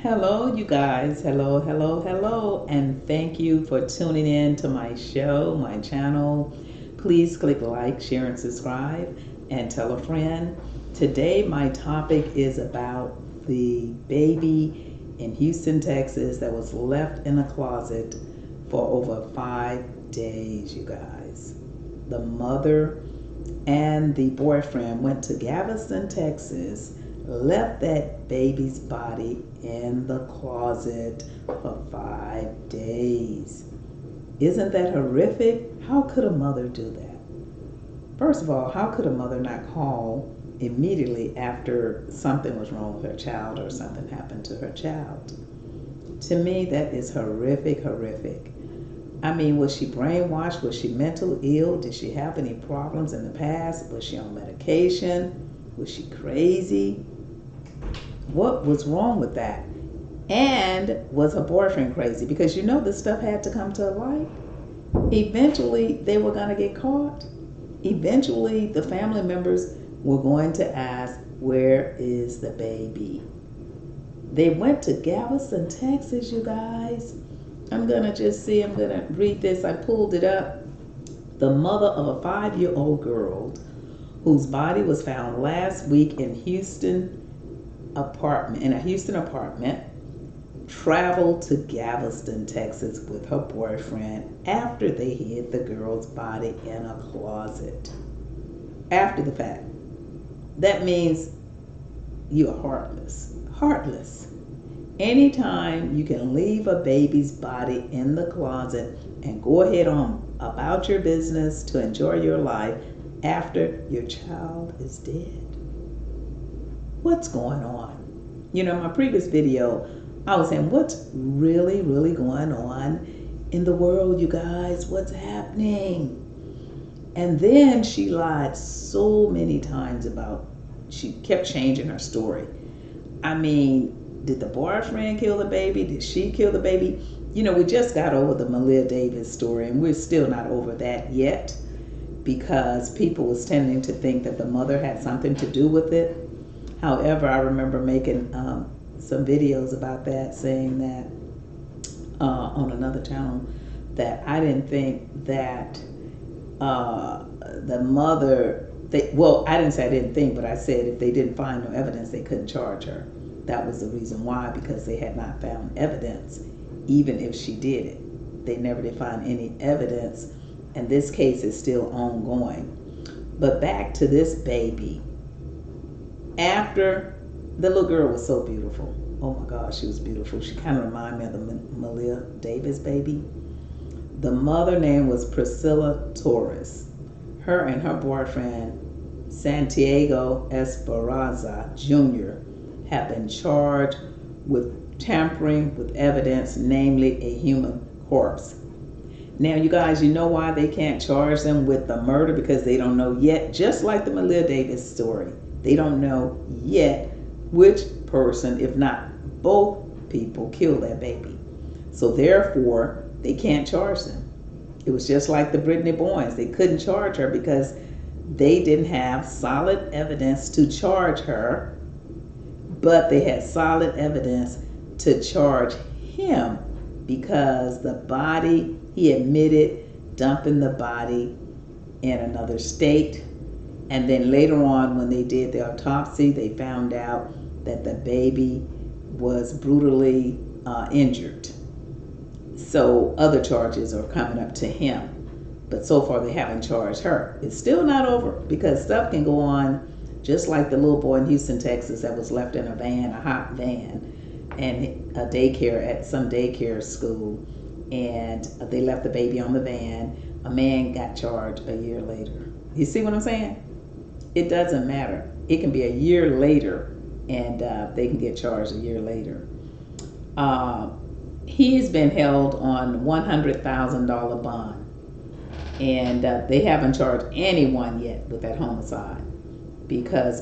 Hello, you guys. Hello, hello, hello. And thank you for tuning in to my show, my channel. Please click like, share, and subscribe, and tell a friend. Today, my topic is about the baby in Houston, Texas that was left in a closet for over 5 days, you guys. The mother and the boyfriend went to Galveston, Texas, left that baby's body in the closet for 5 days. Isn't that horrific? How could a mother do that? First of all, how could a mother not call immediately after something was wrong with her child or something happened to her child? To me, that is horrific, horrific. I mean, was she brainwashed? Was she mentally ill? Did she have any problems in the past? Was she on medication? Was she crazy? What was wrong with that? And was her boyfriend crazy? Because you know this stuff had to come to light. Eventually, they were going to get caught. Eventually, the family members were going to ask, where is the baby? They went to Galveston, Texas, you guys. I'm going to read this. I pulled it up. The mother of a 5-year-old girl whose body was found last week in a Houston apartment, traveled to Galveston, Texas with her boyfriend after they hid the girl's body in a closet. After the fact. That means you are heartless. Heartless. Anytime you can leave a baby's body in the closet and go ahead on about your business to enjoy your life after your child is dead. What's going on? You know, my previous video, I was saying, what's really, really going on in the world, you guys? What's happening? And then she lied so many times she kept changing her story. I mean, did the boyfriend kill the baby? Did she kill the baby? You know, we just got over the Maleah Davis story, and we're still not over that yet because people was tending to think that the mother had something to do with it. However, I remember making some videos about that, saying that on another channel, that I didn't think that the mother, I didn't say I didn't think, but I said if they didn't find no evidence, they couldn't charge her. That was the reason why, because they had not found evidence, even if she did it. They never did find any evidence, and this case is still ongoing. But back to this baby. After the little girl was so beautiful. Oh my gosh, she was beautiful. She kind of reminded me of the Maleah Davis baby. The mother name was Pricilla Torres. Her and her boyfriend, Santiago Esparaza Jr., have been charged with tampering with evidence, namely a human corpse. Now, you guys, you know why they can't charge them with the murder? Because they don't know yet, just like the Maleah Davis story. They don't know yet which person, if not both people, killed that baby. So therefore, they can't charge them. It was just like the Brittany Barnes. They couldn't charge her because they didn't have solid evidence to charge her, but they had solid evidence to charge him because the body, he admitted dumping the body in another state. And then later on, when they did the autopsy, they found out that the baby was brutally injured. So other charges are coming up to him. But so far, they haven't charged her. It's still not over because stuff can go on, just like the little boy in Houston, Texas that was left in a van, a hot van, and a daycare at some daycare school. And they left the baby on the van. A man got charged a year later. You see what I'm saying? It doesn't matter. It can be a year later, and they can get charged a year later. He's been held on $100,000 bond, and they haven't charged anyone yet with that homicide because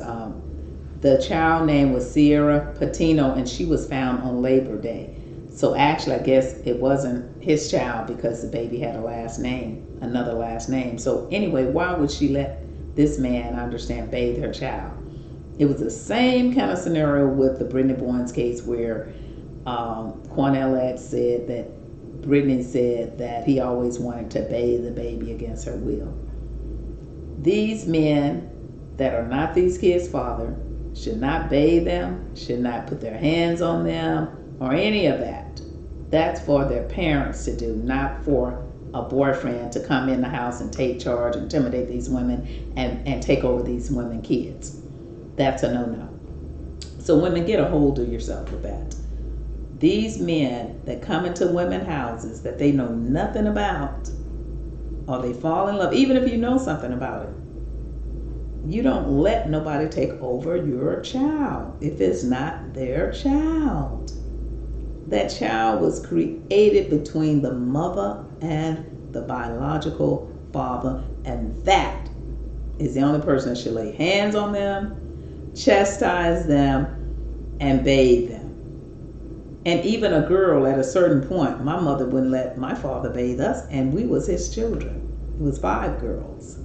the child name was Sierra Patino, and she was found on Labor Day. So actually, I guess it wasn't his child because the baby had another last name. So anyway, why would she let this man, I understand, bathe her child? It was the same kind of scenario with the Brittany Barnes case where Cornell said that Brittany said that he always wanted to bathe the baby against her will. These men that are not these kids' father should not bathe them, should not put their hands on them, or any of that. That's for their parents to do, not for a boyfriend to come in the house and take charge, intimidate these women, and take over these women kids. That's a no-no. So women, get a hold of yourself with that. These men that come into women houses that they know nothing about, or they fall in love, even if you know something about it, you don't let nobody take over your child if it's not their child. That child was created between the mother and the biological father, and that is the only person that should lay hands on them, chastise them, and bathe them. And even a girl at a certain point, my mother wouldn't let my father bathe us, and we was his children. It was 5 girls.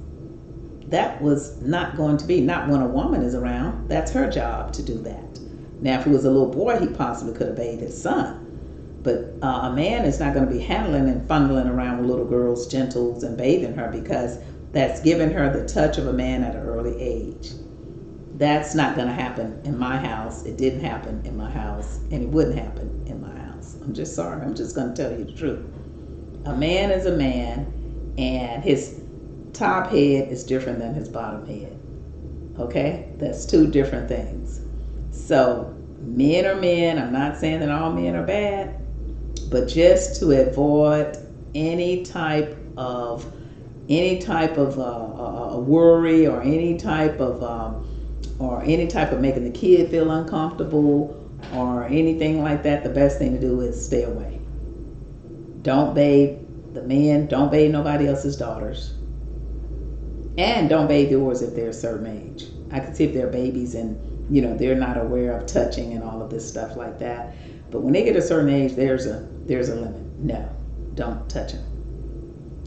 That was not going to be, not when a woman is around. That's her job to do that. Now, if it was a little boy, he possibly could have bathed his son. But a man is not going to be handling and fondling around with little girls' genitals and bathing her, because that's giving her the touch of a man at an early age. That's not going to happen in my house. It didn't happen in my house, and it wouldn't happen in my house. I'm just sorry. I'm just going to tell you the truth. A man is a man, and his top head is different than his bottom head. Okay? That's 2 different things. So men are men. I'm not saying that all men are bad, but just to avoid any type of worry, or any type of making the kid feel uncomfortable or anything like that, the best thing to do is stay away. Don't bathe the men. Don't bathe nobody else's daughters. And don't bathe yours if they're a certain age. I can see if they're babies and, they're not aware of touching and all of this stuff like that. But when they get a certain age, there's a limit. No, don't touch them.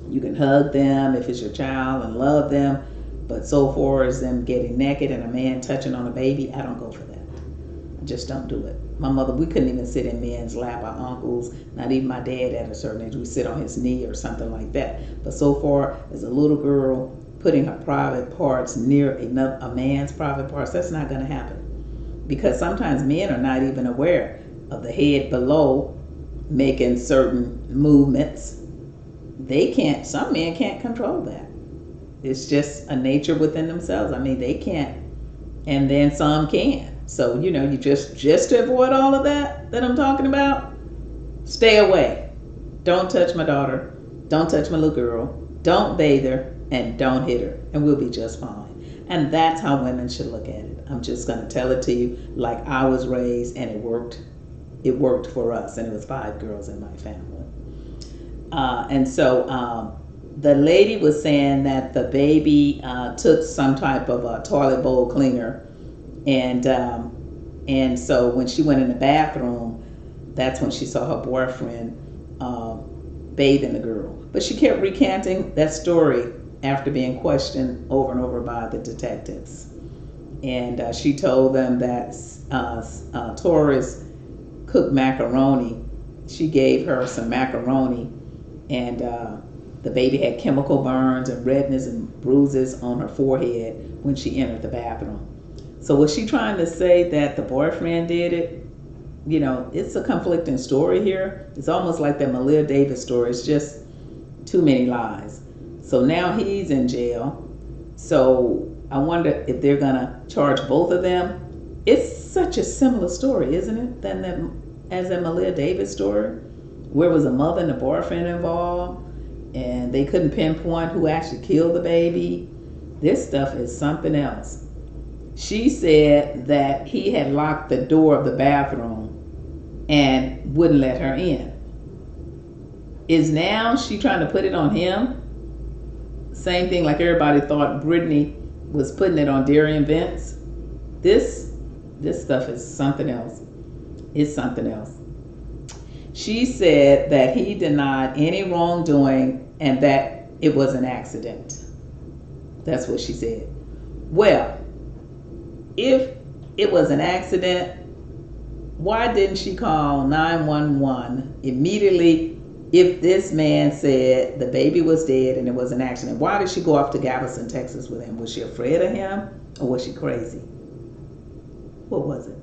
You can hug them if it's your child and love them. But so far as them getting naked and a man touching on a baby, I don't go for that. I just don't do it. My mother, we couldn't even sit in men's lap. Our uncles, not even my dad at a certain age, we sit on his knee or something like that. But so far as a little girl putting her private parts near a man's private parts, that's not going to happen. Because sometimes men are not even aware of the head below making certain movements. Some men can't control that. It's just a nature within themselves. I mean, they can't, and then some can. So, you just to avoid all of that I'm talking about, stay away. Don't touch my daughter. Don't touch my little girl. Don't bathe her, and don't hit her, and we'll be just fine. And that's how women should look at it. I'm just going to tell it to you like I was raised, and it worked. It worked for us, and it was 5 girls in my family. And so the lady was saying that the baby took some type of a toilet bowl cleaner, and so when she went in the bathroom, that's when she saw her boyfriend bathing the girl. But she kept recanting that story after being questioned over and over by the detectives. And she told them that Torres cooked macaroni. She gave her some macaroni, and the baby had chemical burns and redness and bruises on her forehead when she entered the bathroom. So was she trying to say that the boyfriend did it? It's a conflicting story here. It's almost like that Maleah Davis story. It's just too many lies. So now he's in jail. So I wonder if they're going to charge both of them. It's such a similar story, isn't it, as that Maleah Davis story, where was a mother and a boyfriend involved, and they couldn't pinpoint who actually killed the baby. This stuff is something else. She said that he had locked the door of the bathroom and wouldn't let her in. Is now she trying to put it on him? Same thing like everybody thought Brittany was putting it on Derion Vence. This stuff is something else. It's something else. She said that he denied any wrongdoing and that it was an accident. That's what she said. Well, if it was an accident, why didn't she call 911 immediately if this man said the baby was dead and it was an accident? Why did she go off to Galveston, Texas with him? Was she afraid of him or was she crazy? What was it?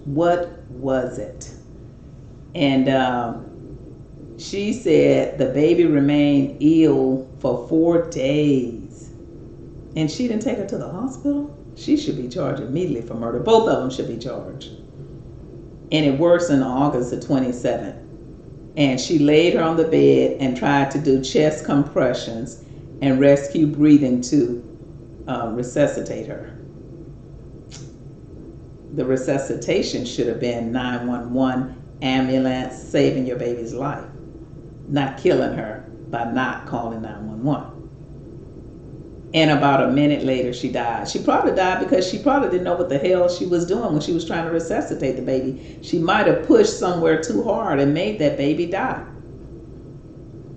What was it? And she said the baby remained ill for 4 days. And she didn't take her to the hospital? She should be charged immediately for murder. Both of them should be charged. And it worsened August the 27th. And she laid her on the bed and tried to do chest compressions and rescue breathing to resuscitate her. The resuscitation should have been 911 ambulance, saving your baby's life, not killing her by not calling 911. And about a minute later, she died. She probably died because she probably didn't know what the hell she was doing when she was trying to resuscitate the baby. She might have pushed somewhere too hard and made that baby die.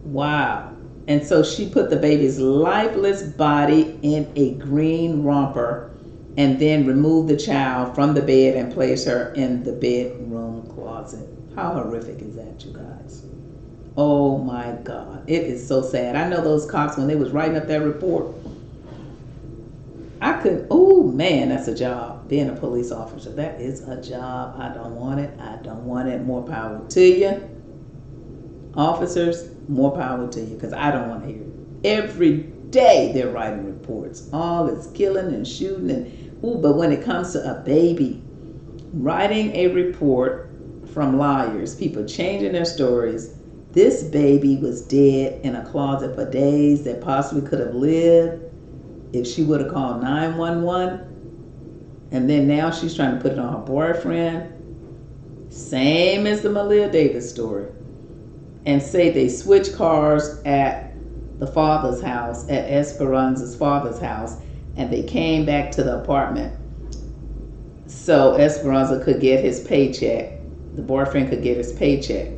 Wow. And so she put the baby's lifeless body in a green romper and then removed the child from the bed and placed her in the bedroom closet. How horrific is that, you guys? Oh my God. It is so sad. I know those cops, when they was writing up that report, I couldn't, oh man, that's a job. Being a police officer, that is a job. I don't want it. I don't want it. More power to you. Officers, more power to you, because I don't want to hear it. Every day they're writing reports. All this killing and shooting but when it comes to a baby, writing a report from liars, people changing their stories. This baby was dead in a closet for days that possibly could have lived if she would have called 911. And then now she's trying to put it on her boyfriend. Same as the Maleah Davis story. And say they switched cars at the father's house, at Esperanza's father's house, and they came back to the apartment so Esperanza could get his paycheck. The boyfriend could get his paycheck.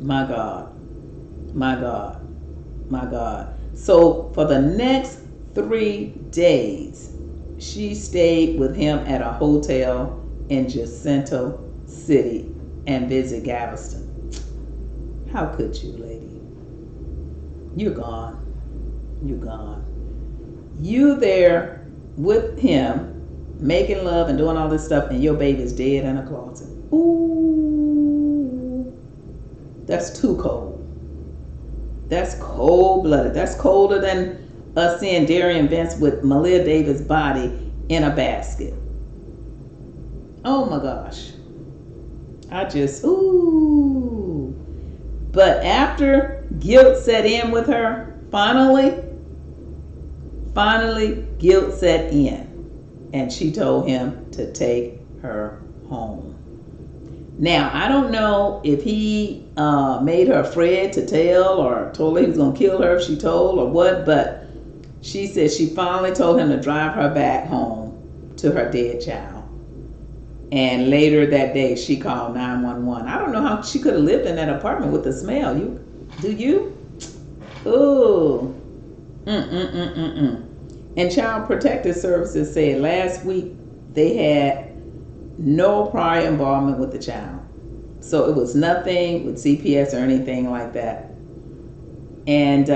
My God. My God. My God. So for the next 3 days, she stayed with him at a hotel in Jacinto City and visited Galveston. How could you, lady? You're gone. You're gone. You there with him, making love and doing all this stuff, and your baby's dead in a closet. Ooh. That's too cold. That's cold-blooded. That's colder than us seeing Derion Vence with Maleah Davis' body in a basket. Oh my gosh. Ooh. But after guilt set in with her, finally, guilt set in. And she told him to take her home. Now, I don't know if he made her afraid to tell or told her he was going to kill her if she told or what, but she said she finally told him to drive her back home to her dead child. And later that day, she called 911. I don't know how she could have lived in that apartment with the smell. Do you? Ooh. And Child Protective Services said last week they had no prior involvement with the child. So it was nothing with CPS or anything like that. And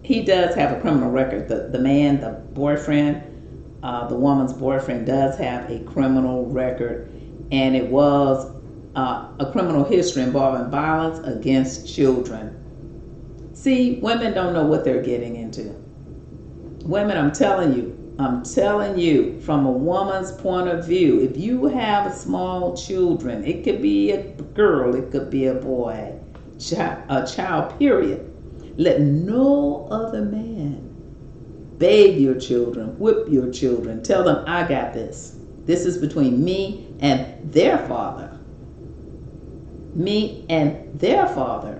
he does have a criminal record. The man, the boyfriend, the woman's boyfriend does have a criminal record. And it was a criminal history involving violence against children. See, women don't know what they're getting into. Women, I'm telling you, from a woman's point of view, if you have small children, it could be a girl, it could be a boy, a child, period. Let no other man bathe your children, whip your children, tell them, I got this. This is between me and their father. Me and their father.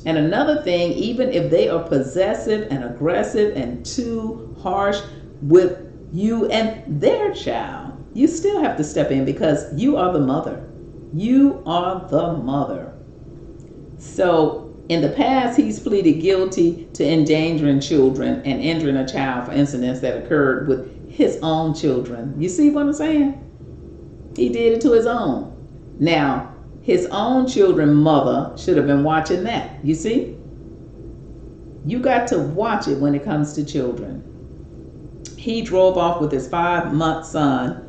And another thing, even if they are possessive and aggressive and too harsh with you and their child, you still have to step in because you are the mother. You are the mother. So in the past, he's pleaded guilty to endangering children and injuring a child for incidents that occurred with his own children. You see what I'm saying? He did it to his own. Now, his own children's mother should have been watching that. You see? You got to watch it when it comes to children. He drove off with his 5-month son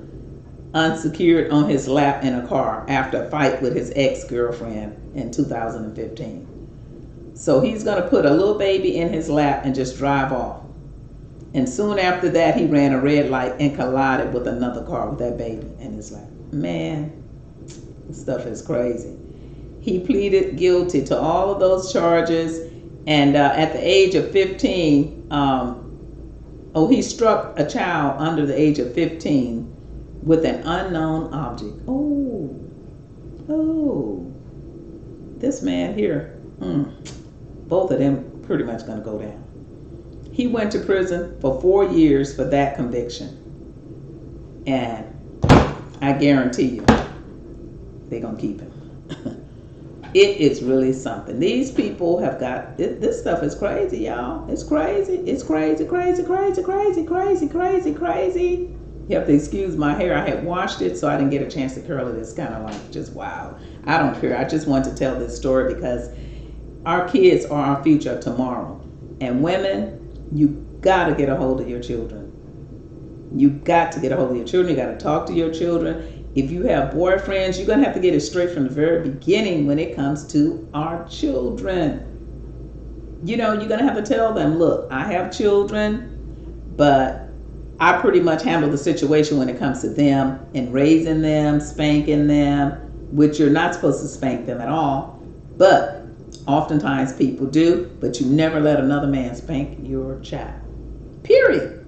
unsecured on his lap in a car after a fight with his ex-girlfriend in 2015. So he's going to put a little baby in his lap and just drive off. And soon after that, he ran a red light and collided with another car with that baby in his lap. Man, this stuff is crazy. He pleaded guilty to all of those charges. And at the age of 15, he struck a child under the age of 15 with an unknown object. Oh, this man here, both of them pretty much going to go down. He went to prison for 4 years for that conviction. And I guarantee you, they're going to keep him. It is really something. These people have got, this stuff is crazy, y'all. It's crazy. It's crazy, crazy, crazy, crazy, crazy, crazy, crazy. You have to excuse my hair. I had washed it, so I didn't get a chance to curl it. It's kind of like just wow. I don't care. I just want to tell this story because our kids are our future tomorrow. And women, you got to get a hold of your children. You got to get a hold of your children. You got to talk to your children. If you have boyfriends, you're going to have to get it straight from the very beginning when it comes to our children. You know, you're going to have to tell them, look, I have children, but I pretty much handle the situation when it comes to them and raising them, spanking them, which you're not supposed to spank them at all. But oftentimes people do, but you never let another man spank your child. Period.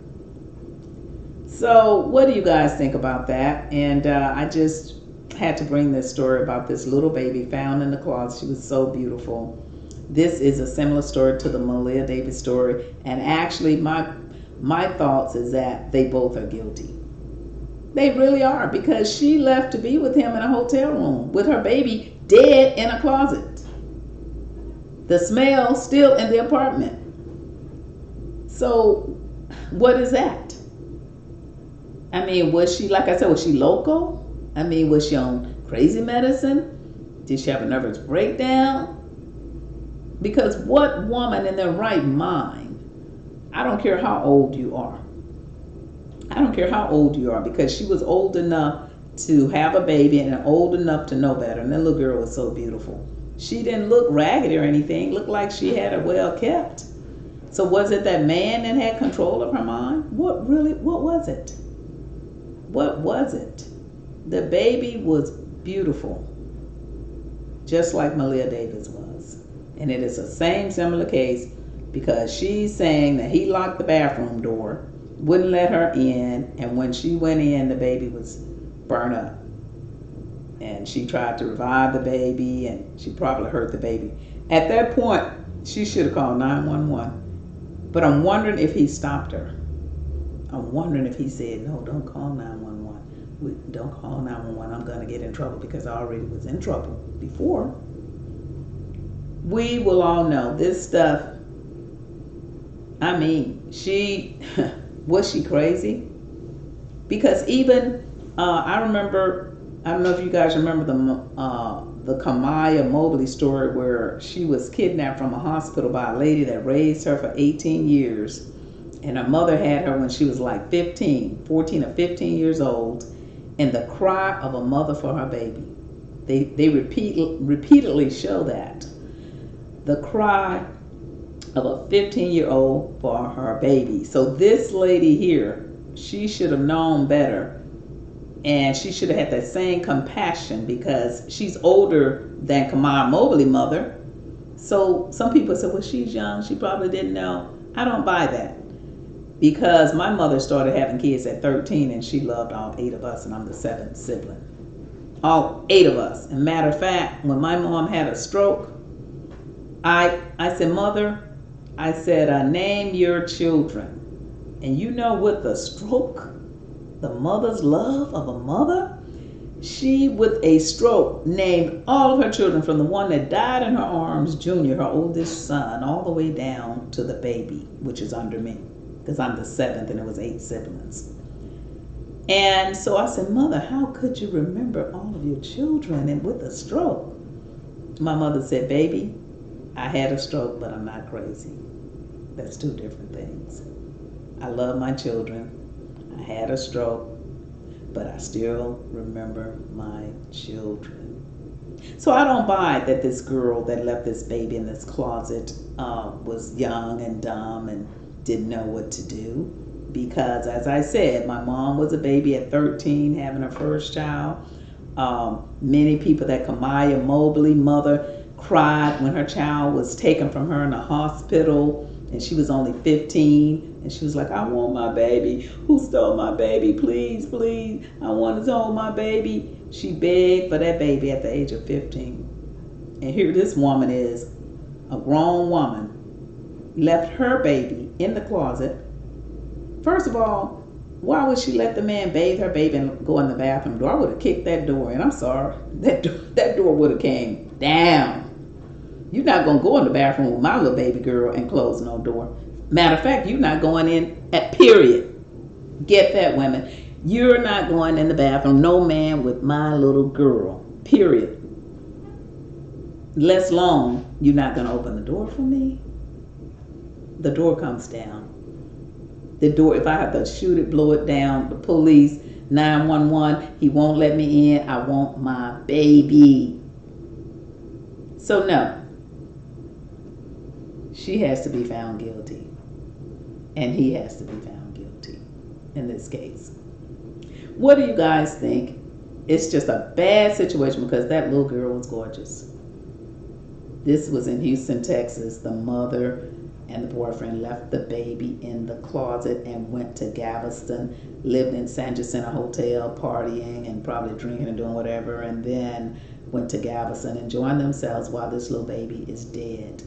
So what do you guys think about that? And I just had to bring this story about this little baby found in the closet. She was so beautiful. This is a similar story to the Maleah Davis story. And actually, my thoughts is that they both are guilty. They really are, because she left to be with him in a hotel room with her baby dead in a closet. The smell still in the apartment. So what is that? I mean, was she, like I said, was she loco? I mean, was she on crazy medicine? Did she have a nervous breakdown? Because what woman in their right mind, I don't care how old you are. I don't care how old you are, because she was old enough to have a baby and old enough to know better. And that little girl was so beautiful. She didn't look ragged or anything. Looked like she had it well kept. So was it that man that had control of her mind? What was it? What was it? The baby was beautiful, just like Maleah Davis was. And it is the same similar case, because she's saying that he locked the bathroom door, wouldn't let her in, and when she went in, the baby was burned up. And she tried to revive the baby, and she probably hurt the baby. At that point, she should have called 911. But I'm wondering if he stopped her. I'm wondering if he said, no, don't call 911. Don't call 911. I'm going to get in trouble, because I already was in trouble before. We will all know this stuff. I mean, was she crazy? Because even, I remember, I don't know if you guys remember the Kamaya Mobley story, where she was kidnapped from a hospital by a lady that raised her for 18 years. And her mother had her when she was like 14 or 15 years old. And the cry of a mother for her baby. They repeatedly show that. The cry of a 15-year-old for her baby. So this lady here, she should have known better. And she should have had that same compassion, because she's older than Kamaya Mobley's mother. So some people say, well, she's young. She probably didn't know. I don't buy that. Because my mother started having kids at 13, and she loved all 8 of us, and I'm the 7th sibling. All 8 of us. And matter of fact, when my mom had a stroke, I said, Mother, I said, name your children. And you know, with the stroke, the mother's love of a mother, she, with a stroke, named all of her children, from the one that died in her arms, Junior, her oldest son, all the way down to the baby, which is under me, because I'm the 7th and it was 8 siblings. And so I said, Mother, how could you remember all of your children and with a stroke? My mother said, baby, I had a stroke, but I'm not crazy. That's two different things. I love my children. I had a stroke, but I still remember my children. So I don't buy that this girl that left this baby in this closet was young and dumb and didn't know what to do. Because as I said, my mom was a baby at 13 having her first child. Many people, that Kamaya Mobley mother, cried when her child was taken from her in the hospital and she was only 15. And she was like, I want my baby. Who stole my baby? Please, please. I want to hold my baby. She begged for that baby at the age of 15. And here this woman is, a grown woman, left her baby in the closet. First of all, why would she let the man bathe her baby and go in the bathroom door? I would have kicked that door in. I'm sorry. That door would have came down. You're not going to go in the bathroom with my little baby girl and close no door. Matter of fact, you're not going in at period. Get that, women. You're not going in the bathroom, no man, with my little girl. Period. Less long, you're not going to open the door for me. The door comes down. The door, if I have to shoot it, blow it down, the police, 911, he won't let me in. I want my baby. So no, she has to be found guilty. And he has to be found guilty in this case. What do you guys think? It's just a bad situation because that little girl was gorgeous. This was in Houston, Texas. The mother and the boyfriend left the baby in the closet and went to Galveston, lived in San Jacinto Hotel, partying and probably drinking and doing whatever, and then went to Galveston, enjoying themselves while this little baby is dead.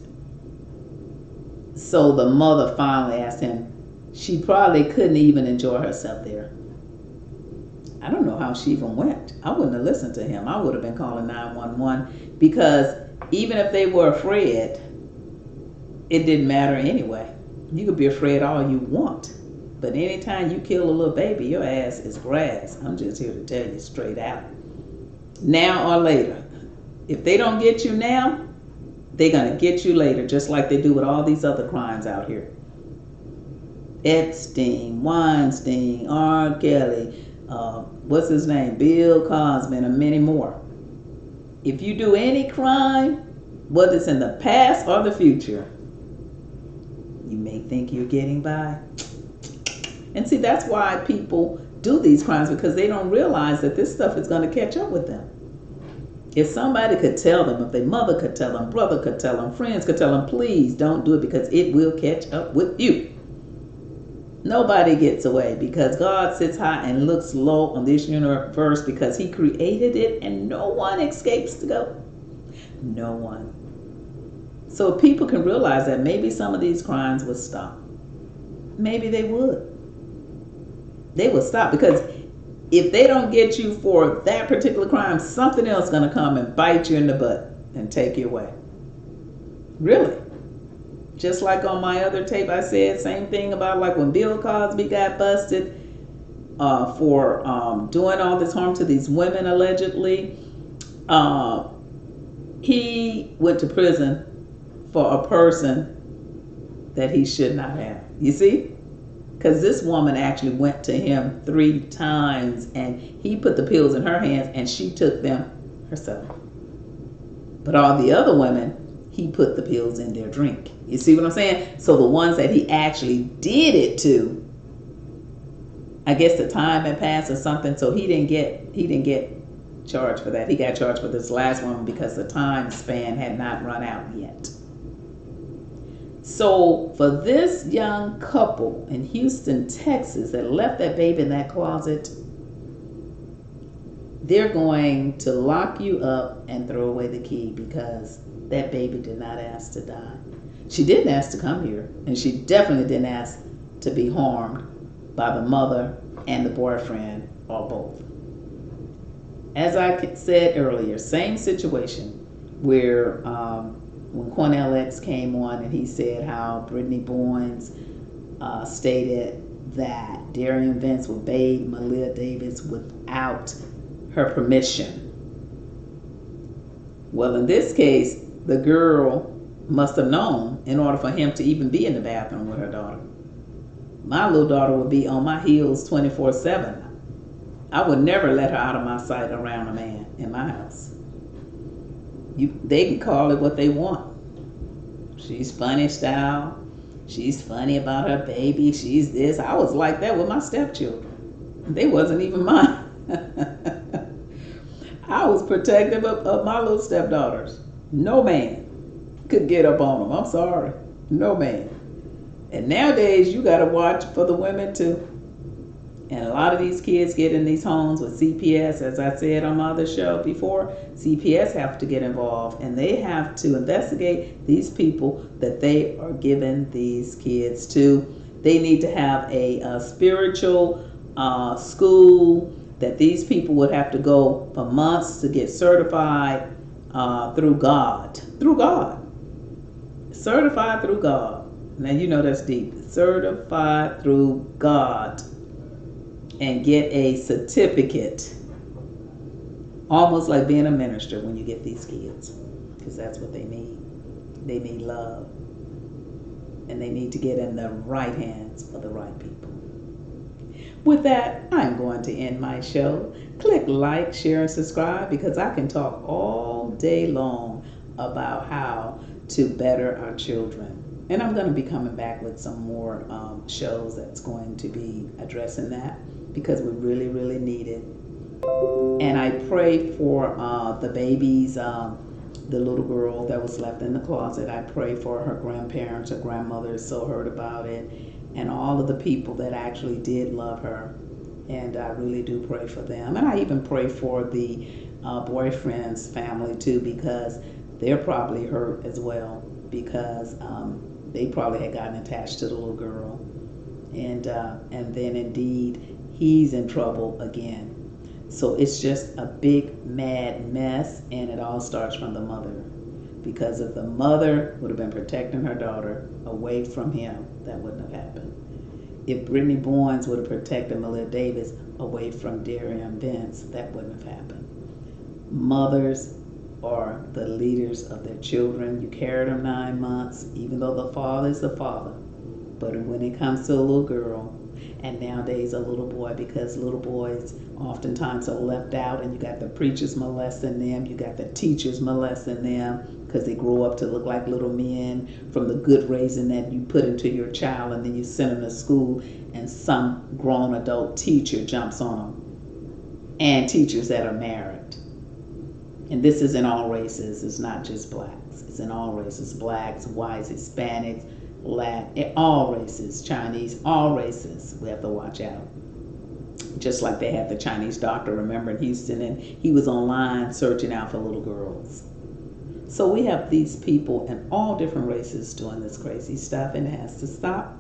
So the mother finally asked him, she probably couldn't even enjoy herself there. I don't know how she even went. I wouldn't have listened to him. I would have been calling 911 because even if they were afraid, it didn't matter anyway. You could be afraid all you want, but anytime you kill a little baby, your ass is grass. I'm just here to tell you straight out. Now or later. If they don't get you now, they're going to get you later, just like they do with all these other crimes out here. Epstein, Weinstein, R. Kelly, what's his name? Bill Cosby, and many more. If you do any crime, whether it's in the past or the future, you may think you're getting by. And see, that's why people do these crimes, because they don't realize that this stuff is going to catch up with them. If somebody could tell them, if their mother could tell them, brother could tell them, friends could tell them, please don't do it because it will catch up with you. Nobody gets away because God sits high and looks low on this universe because he created it and no one escapes to go. No one. So if people can realize that, maybe some of these crimes would stop. Maybe they would. They would stop because if they don't get you for that particular crime, something else is going to come and bite you in the butt and take you away. Really. Just like on my other tape, I said same thing about like when Bill Cosby got busted for doing all this harm to these women allegedly. He went to prison for a person that he should not have. You see? Because this woman actually went to him 3 times and he put the pills in her hands and she took them herself. But all the other women, he put the pills in their drink. You see what I'm saying? So the ones that he actually did it to, I guess the time had passed or something, so he didn't get charged for that. He got charged for this last one because the time span had not run out yet. So for this young couple in Houston, Texas, that left that baby in that closet, they're going to lock you up and throw away the key because that baby did not ask to die. She didn't ask to come here, and she definitely didn't ask to be harmed by the mother and the boyfriend or both. As I said earlier, same situation where when Cornell X came on and he said how Brittany Barnes stated that Derion Vence would bathe Maleah Davis without her permission. Well, in this case, the girl must have known in order for him to even be in the bathroom with her daughter. My little daughter would be on my heels 24/7. I would never let her out of my sight around a man in my house. They can call it what they want. She's funny style. She's funny about her baby. She's this. I was like that with my stepchildren. They wasn't even mine. I was protective of my little stepdaughters. No man could get up on them. I'm sorry. No man. And nowadays, you got to watch for the women too. And a lot of these kids get in these homes with CPS. As I said on my other show before, CPS have to get involved. And they have to investigate these people that they are giving these kids to. They need to have a spiritual school that these people would have to go for months to get certified through God. Through God. Certified through God. Now you know that's deep. Certified through God. And get a certificate. Almost like being a minister when you get these kids. Because that's what they need. They need love. And they need to get in the right hands of the right people. With that, I'm going to end my show. Click like, share, and subscribe because I can talk all day long about how to better our children. And I'm going to be coming back with some more shows that's going to be addressing that because we really, really need it. And I pray for the babies, the little girl that was left in the closet. I pray for her grandparents, her grandmother so heard about it, and all of the people that actually did love her. And I really do pray for them. And I even pray for the boyfriend's family too because they're probably hurt as well because they probably had gotten attached to the little girl. And then indeed, he's in trouble again. So it's just a big mad mess, and it all starts from the mother. Because if the mother would have been protecting her daughter away from him, that wouldn't have happened. If Brittany Barnes would have protected Maleah Davis away from Derion Vence, that wouldn't have happened. Mothers are the leaders of their children. You carried them 9 months, even though the father is the father. But when it comes to a little girl, and nowadays a little boy, because little boys oftentimes are left out, and you got the preachers molesting them, you got the teachers molesting them, because they grow up to look like little men from the good raising that you put into your child, and then you send them to school, and some grown adult teacher jumps on them. And teachers that are married. And this is in all races. It's not just blacks. It's in all races. Blacks, whites, Hispanics, Latin, all races, Chinese, all races. We have to watch out. Just like they had the Chinese doctor, remember, in Houston, and he was online searching out for little girls. So we have these people in all different races doing this crazy stuff, and it has to stop.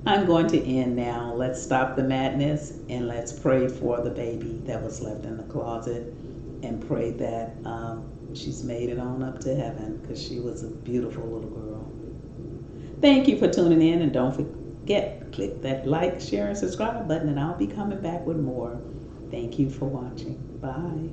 I'm going to end now. Let's stop the madness, and let's pray for the baby that was left in the closet, and pray that she's made it on up to heaven because she was a beautiful little girl. Thank you for tuning in, and don't forget, click that like, share, and subscribe button, and I'll be coming back with more. Thank you for watching. Bye.